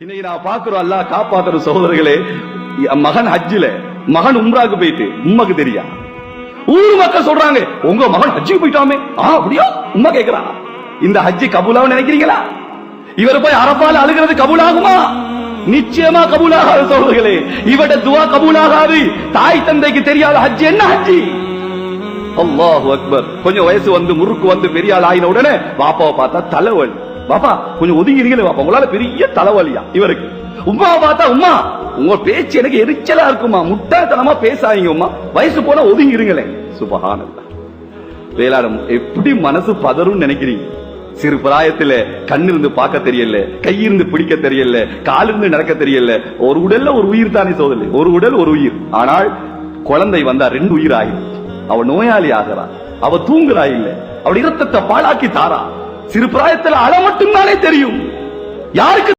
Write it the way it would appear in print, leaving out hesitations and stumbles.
இன்னைக்கு நான் பாக்குறோம் அல்லாஹ் காப்பாத்துற சகோதரர்களே, மகன் ஹஜ்ஜில மகன் உம்ராக்கு போயிட்டு உம்மக்கு தெரியா, ஊர் மக்கள் சொல்றாங்க உங்க மகன் ஹஜ்ஜுக்கு போயிட்டாமே. அப்படியா? உம்மா கேக்குறா, இந்த ஹஜ்ஜி கபூலாவும் நினைக்கிறீங்களா? இவர் போய் அரபால அழுகிறது கபூலாகுமா? நிச்சயமா கபூலாகாது சகோதரர்களே. இவட துவா கபூலாகாது. தாய் தந்தைக்கு தெரியாத ஹஜ் என்ன ஹஜ்ஜி? அல்லாஹு அக்பர். கொஞ்சம் வயசு வந்து முறுக்கு வந்து பெரிய ஆள் ஆயின உடனே பாப்பாவை பார்த்தா தலைவலி. பாப்பா கொஞ்சம் ஒதுங்கிறீங்களே பாப்பா, உங்களால பெரிய தலைவலியா இவருக்கு. உமா பார்த்தா உமா உங்க பேச்சு எனக்கு எரிச்சலா இருக்குமா, முட்டாள்தனமா பேசாதீங்க உமா, வயசு போனா ஒதுங்கிருங்களே. சுபஹானல்லாஹ். வேளாண் எப்படி மனசு பதறும் நினைக்கிறீங்க? சிறு பிராயத்துல கண்ணிருந்து பார்க்க தெரியல, கையிருந்து பிடிக்க தெரியல, காலிருந்து நடக்க தெரியல. ஒரு உடல்ல ஒரு உயிர் தானே சோதனை, ஒரு உடல் ஒரு உயிர். ஆனால் குழந்தை வந்தா 2 உயிர் ஆகும். அவ நோயாளி ஆகிறா, அவ தூங்குறா இல்ல, அவள் இரத்தத்தை பாழாக்கி தாரா. சிறு பிராயத்துல அள மட்டும்தானே தெரியும். யாருக்கு